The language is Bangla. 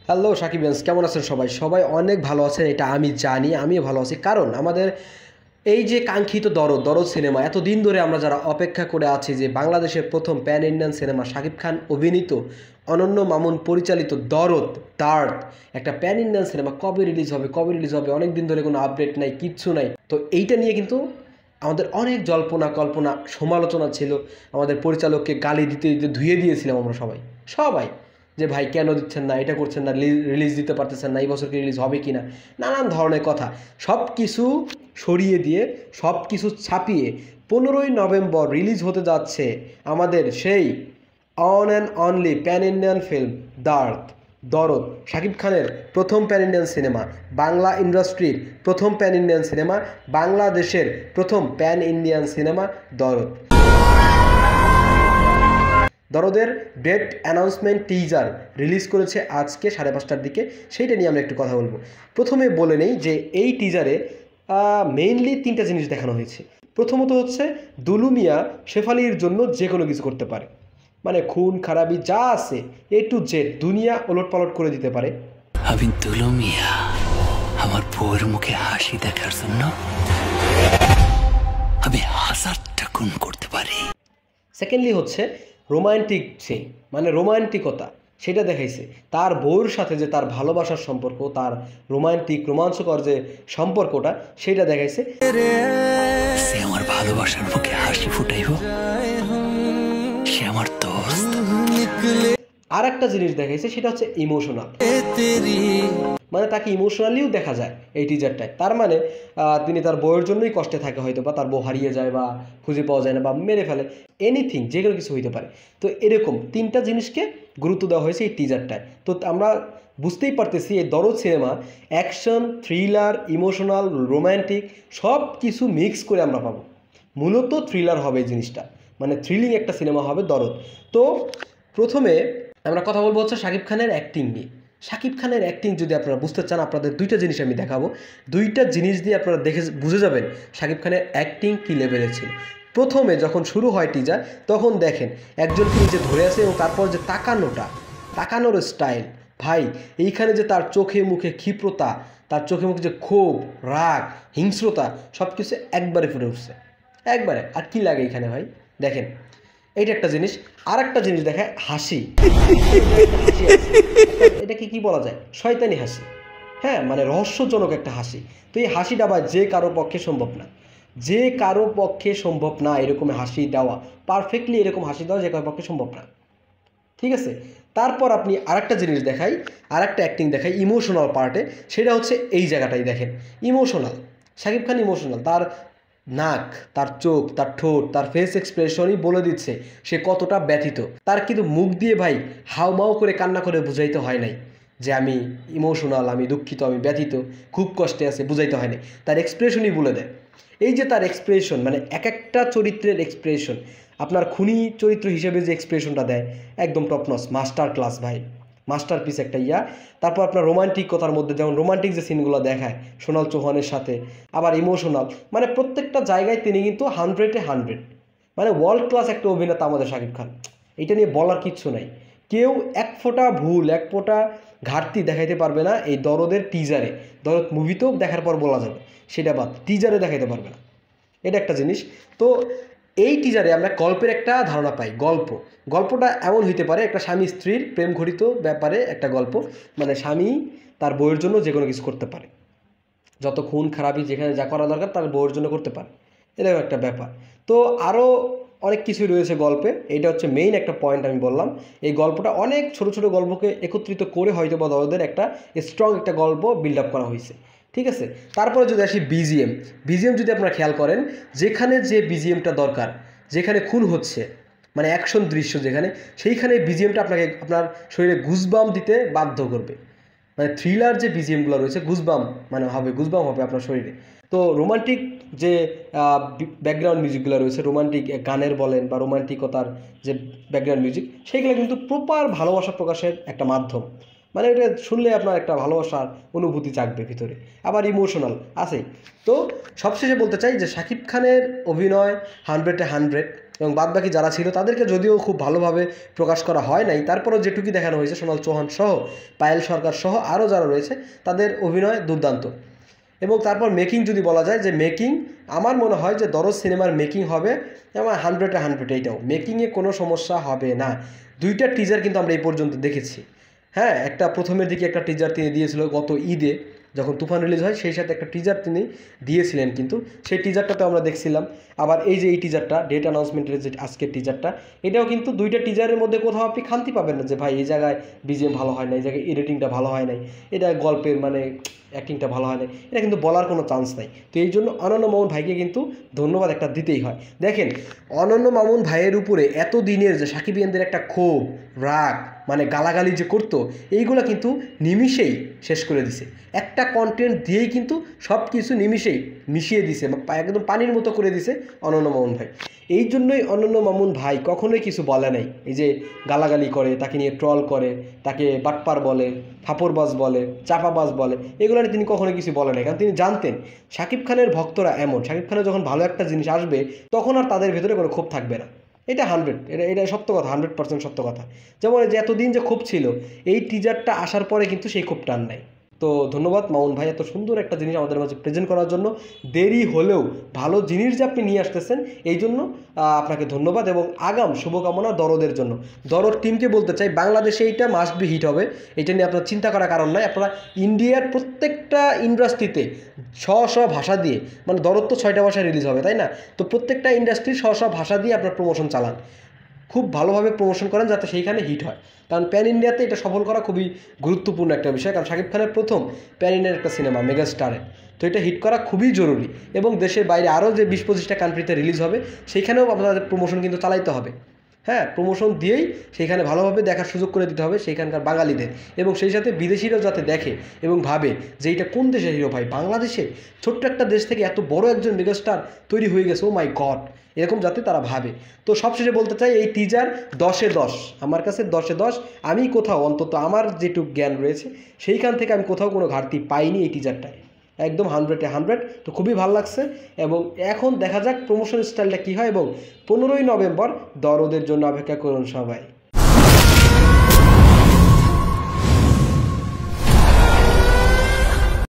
হ্যালো সাকিবিয়ান্স, কেমন আছেন সবাই? সবাই অনেক ভালো আছেন, এটা আমি জানি। আমিও ভালো আছি, কারণ আমাদের এই যে কাঙ্ক্ষিত দরদ দরদ সিনেমা, এতদিন ধরে আমরা যারা অপেক্ষা করে আছি যে বাংলাদেশের প্রথম pan Indian cinema Shakib Khan অভিনীত, অনন্য মামুন পরিচালিত দরদ দার্দ একটা প্যান ইন্ডিয়ান সিনেমা কবে রিলিজ হবে, অনেক দিন ধরে কোনো আপডেট নাই, কিচ্ছু নাই। তো এইটা নিয়ে কিন্তু আমাদের অনেক জল্পনা কল্পনা সমালোচনা ছিল। আমাদের পরিচালককে গালি দিতে দিতে ধুয়ে দিয়েছিলাম আমরা সবাই সবাই যে ভাই কেন দিচ্ছেন না, এটা করছেন না, রিলিজ দিতে পারতেছেন না, এই বছর কি রিলিজ হবে কি না, নানান ধরনের কথা। সব কিছু সরিয়ে দিয়ে, সব কিছু ছাপিয়ে 15ই নভেম্বর রিলিজ হতে যাচ্ছে আমাদের সেই on and only pan Indian film দরদ। শাকিব খানের প্রথম প্যান ইন্ডিয়ান সিনেমা, বাংলা ইন্ডাস্ট্রির প্রথম প্যান ইন্ডিয়ান সিনেমা, বাংলাদেশের প্রথম প্যান ইন্ডিয়ান সিনেমা দরদের ডেট অ্যানাউন্সমেন্ট টিজার রিলিজ করেছে আজকে 5:30টার দিকে। সেইটা নিয়ে আমরা একটু কথা বলবো। প্রথমে বলে নেই যে এই টিজারে মেইনলি 3টা জিনিস দেখানো হয়েছে। প্রথমত হচ্ছে দুলু মিয়া শেফালির জন্য যে কোনো কিছু করতে পারে, মানে খুন খারাপি যা আছে A to Z দুনিয়া ওলটপালট করে দিতে পারে। আমি দুলু মিয়া আমার বউয়ের মুখে হাসি দেখার জন্য আমি 1000টা খুন করতে পারি। সেকেন্ডলি হচ্ছে রোমান্টিক সিন, মানে রোমান্টিকতা সেটা দেখাইছে। তার বউর সাথে যে তার ভালোবাসার সম্পর্ক, তার রোমাঞ্চকর যে সম্পর্কটা, সেটা দেখাইছে। সে আমার ভালোবাসার মুখে হাসি ফুটাইব, সে আমার দোস্ত। আর একটা জিনিস দেখাইছে, সেটা হচ্ছে ইমোশনাল, মানে তাকে ইমোশনালিও দেখা যায় এই টিজারটায়। তার মানে তিনি তার বউয়ের জন্যই কষ্টে থাকে, হয়তো বা তার বউ হারিয়ে যায় বা খুঁজে পাওয়া যায় না বা মেরে ফেলে, এনিথিং, যে কোনো কিছু হইতে পারে। তো এরকম 3টা জিনিসকে গুরুত্ব দেওয়া হয়েছে এই টিজারটায়। তো আমরা বুঝতেই পারতেছি এই দরদ cinema action, thriller, emotional, romantic সব কিছু মিক্স করে আমরা পাবো। মূলত থ্রিলার হবে এই জিনিসটা, মানে থ্রিলিং একটা সিনেমা হবে দরদ। তো প্রথমে আমরা কথা বলবো হচ্ছে শাকিব খানের অ্যাক্টিং নিয়ে। শাকিব খানের অ্যাক্টিং যদি আপনারা বুঝতে চান, আপনাদের 2টা জিনিস আমি দেখাবো। 2টা জিনিস দিয়ে আপনারা দেখে বুঝে যাবেন শাকিব খানের অ্যাক্টিং কী লেভেলের ছিল। প্রথমে যখন শুরু হয় টিজার, তখন দেখেন একজনকে নিচে ধরে আছে এবং তারপর যে তাকানোর স্টাইল, ভাই এইখানে যে তার চোখে মুখে ক্ষিপ্রতা, তার চোখে মুখে যে ক্ষোভ, রাগ, হিংস্রতা, সব কিছু একবারে ফুটে উঠছে, একবারে। আর কি লাগে এখানে ভাই, দেখেন এইটা একটা জিনিস। আর একটা জিনিস দেখায় হাসি, এটাকে কি বলা যায়, শয়তানি হাসি। হ্যাঁ, মানে রহস্যজনক একটা হাসি। তো এই হাসিটা বা যে কারো পক্ষে সম্ভব না এরকম হাসি দেওয়া, পারফেক্টলি এরকম হাসি দেওয়া যে কারো পক্ষে সম্ভব না, ঠিক আছে। তারপর আপনি আরেকটা জিনিস দেখাই, আরেকটা অ্যাক্টিং দেখাই ইমোশনাল পার্টে। সেটা হচ্ছে এই জায়গাটাই দেখেন, ইমোশনাল শাকিব খান, ইমোশনাল। তার নাক, তার চোখ, তার ঠোঁট, তার ফেস এক্সপ্রেশনই বলে দিচ্ছে সে কতটা ব্যথিত। তার কিন্তু মুখ দিয়ে ভাই হাউমাউ করে কান্না করে বুঝাইতে হয় নাই যে আমি ইমোশনাল, আমি দুঃখিত, আমি ব্যথিত, খুব কষ্টে আছে, বুঝাইতে হয় নাই। তার এক্সপ্রেশনই বলে দেয়। এই যে তার এক্সপ্রেশন, মানে এক একটা চরিত্রের এক্সপ্রেশন, আপনার খুনি চরিত্র হিসেবে যে এক্সপ্রেশনটা দেয়, একদম টপনস, মাস্টার ক্লাস ভাই, মাস্টারপিস একটা ইয়া। তারপর আপনার রোমান্টিক কথার মধ্যে, যেমন রোমান্টিক যে সিনগুলো দেখায় সোনাল চৌহানের সাথে, আবার ইমোশনাল, মানে প্রত্যেকটা জায়গায় তিনি কিন্তু 100-এ 100, মানে ওয়ার্ল্ড ক্লাস একটা অভিনেতা আমাদের শাকিব খান। এটা নিয়ে বলার কিচ্ছু নাই। কেউ এক ফোঁটা ভুল, এক ফোঁটা ঘাটতি দেখাইতে পারবে না এই দরদের টিজারে। দরদ মুভিতেও দেখার পর বলা যাবে, সেটা বাদ, টিজারে দেখাইতে পারবে না, এটা একটা জিনিস। তো এই টিজারে আমরা গল্পের একটা ধারণা পাই। গল্পটা এমন হইতে পারে একটা স্বামী স্ত্রীর প্রেম ঘটিত ব্যাপারে একটা গল্প, মানে স্বামী তার বউয়ের জন্য যে কোনো কিছু করতে পারে, যত খুন খারাপি যেখানে যা করা দরকার তার বউয়ের জন্য করতে পারে, এরকম একটা ব্যাপার। তো আরও অনেক কিছুই রয়েছে গল্পে, এটা হচ্ছে মেইন একটা পয়েন্ট আমি বললাম। এই গল্পটা অনেক ছোট ছোট গল্পকে একত্রিত করে হয়তো বা দরদের একটা স্ট্রং একটা গল্প বিল্ড আপ করা হয়েছে, ঠিক আছে। তারপরে যদি আসি বিজিএম যদি আপনারা খেয়াল করেন, যেখানে যে বিজিএমটা দরকার, যেখানে খুন হচ্ছে, মানে অ্যাকশন দৃশ্য যেখানে, সেইখানে বিজিএমটা আপনাকে আপনার শরীরে গুজবাম দিতে বাধ্য করবে। মানে থ্রিলার যে বিজিএমগুলো রয়েছে, গুজবাম হবে আপনার শরীরে। তো রোমান্টিক যে ব্যাকগ্রাউন্ড মিউজিকগুলো রয়েছে, রোমান্টিক গানের বলেন বা রোমান্টিকতার যে ব্যাকগ্রাউন্ড মিউজিক, সেইগুলো কিন্তু প্রপার ভালোবাসা প্রকাশের একটা মাধ্যম। মানে এটা শুনলে আপনার একটা ভালোবাসার অনুভূতি জাগবে ভিতরে, আবার ইমোশনাল আছে। তো সবশেষে বলতে চাই যে শাকিব খানের অভিনয় 100-এ 100, এবং বাদবাকি যারা ছিল তাদেরকে যদিও খুব ভালোভাবে প্রকাশ করা হয় নাই, তারপরেও যেটুকু দেখানো হয়েছে সোনাল চৌহান সহ পায়েল সরকার সহ আরও যারা রয়েছে তাদের অভিনয় দুর্দান্ত। এবং তারপর মেকিং যদি বলা যায় যে মেকিং আমার মনে হয় যে দরজ সিনেমার মেকিং হবে আমার 100-100, এইটাও মেকিংয়ে কোনো সমস্যা হবে না। 2টা টিজার কিন্তু আমরা এই পর্যন্ত দেখেছি। হ্যাঁ, একটা প্রথমের দিকে একটা টিজার তিনি দিয়েছিল গত ঈদে যখন তুফান রিলিজ হয়, সেই সাথে একটা টিজার তিনি দিয়েছিলেন, কিন্তু সেই টিজারটাতে আমরা দেখছিলাম। আবার এই যে এই টিজারটা ডেট অ্যানাউন্সমেন্টের যে আজকের টিজারটা, এটাও কিন্তু 2টা টিজারের মধ্যে কোথাও আপনি খান্তি পাবেন না যে ভাই এই জায়গায় বিজিএম ভালো হয় না, এই জায়গায় এডিটিংটা ভালো হয় নাই, এটা গল্পের মানে অ্যাক্টিংটা ভালো হয় না, এটা কিন্তু বলার কোনো চান্স নাই। তো এই জন্য অনন্য মামুন ভাইকে কিন্তু ধন্যবাদ একটা দিতেই হয়। দেখেন অনন্য মামুন ভাইয়ের উপরে এত দিনের যে সাকিবিয়ানদের একটা ক্ষোভ রাগ মানে গালাগালি যে করতো, এইগুলো কিন্তু নিমিষেই শেষ করে দিছে। একটা কন্টেন্ট দিয়েই কিন্তু সব কিছু নিমিষেই মিশিয়ে দিছে, একদম পানির মতো করে দিছে অনন্য মামুন ভাই। এই জন্যই অনন্য মামুন ভাই কখনোই কিছু বলে নাই। এই যে গালাগালি করে, তাকে নিয়ে ট্রল করে, তাকে বাটপার বলে, ফাপড়বাজ বলে, চাপাবাজ বলে, এগুলো নিয়ে তিনি কখনোই কিছু বলে নাই। কারণ তিনি জানতেন শাকিব খানের ভক্তরা এমন, শাকিব খানের যখন ভালো একটা জিনিস আসবে তখন আর তাদের ভেতরে কোনো ক্ষোভ থাকবে না। এটা 100, এটা সত্য কথা, 100% সত্য কথা। যেমন যে এতদিন যে ক্ষোভ ছিল, এই টিজারটা আসার পরে কিন্তু সেই ক্ষোভটা আর নাই। তো ধন্যবাদ মামুন ভাই এত সুন্দর একটা জিনিস আমাদের মাঝে প্রেজেন্ট করার জন্য। দেরি হলেও ভালো জিনিস যে আপনি নিয়ে আসতেছেন এই জন্য আপনাকে ধন্যবাদ এবং আগাম শুভকামনা দরদের জন্য। দরদ টিমকে বলতে চাই বাংলাদেশে এইটা মাস্ট বি হিট হবে, এটা নিয়ে আপনার চিন্তা করার কারণ নাই। আপনারা ইন্ডিয়ার প্রত্যেকটা ইন্ডাস্ট্রিতে স্ব ভাষা দিয়ে, মানে দরদ তো 6টা ভাষায় রিলিজ হবে তাই না, তো প্রত্যেকটা ইন্ডাস্ট্রি স্ব ভাষা দিয়ে আপনার প্রমোশন চালান, খুব ভালোভাবে প্রমোশন করেন যাতে সেইখানে হিট হয়। কারণ প্যান ইন্ডিয়াতে এটা সফল করা খুবই গুরুত্বপূর্ণ একটা বিষয়, কারণ শাকিব খানের প্রথম প্যান ইন্ডিয়ার একটা সিনেমা মেগা স্টারে, তো এটা হিট করা খুবই জরুরি। এবং দেশের বাইরে আরও যে 20-25টা কান্ট্রিতে রিলিজ হবে সেইখানেও আপনাদের প্রমোশন কিন্তু চালাইতে হবে। হ্যাঁ, প্রমোশন দিয়েই সেইখানে ভালোভাবে দেখার সুযোগ করে দিতে হবে সেইখানকার বাঙালিদের, এবং সেই সাথে বিদেশিরাও যাতে দেখে এবং ভাবে যে এটা কোন দেশের হিরো ভাই, বাংলাদেশে ছোট্ট একটা দেশ থেকে এত বড় একজন মেগাস্টার তৈরি হয়ে গেছে, ও মাই গড, এরকম যাতে তারা ভাবে। তো সবশেষে বলতে চাই এই টিজার 10-এ 10, আমার কাছে 10-এ 10। আমি কোথাও অন্তত আমার যেটুকু জ্ঞান রয়েছে সেইখান থেকে আমি কোথাও কোনো ঘাটতি পাইনি এই টিজারটায়, একদম 100-এ 100। তো খুবই ভালো লাগছে এবং এখন দেখা যাক প্রমোশন স্টাইলটা কী হয়। এবং 15ই নভেম্বর দরদের জন্য অপেক্ষা করুন সবাই।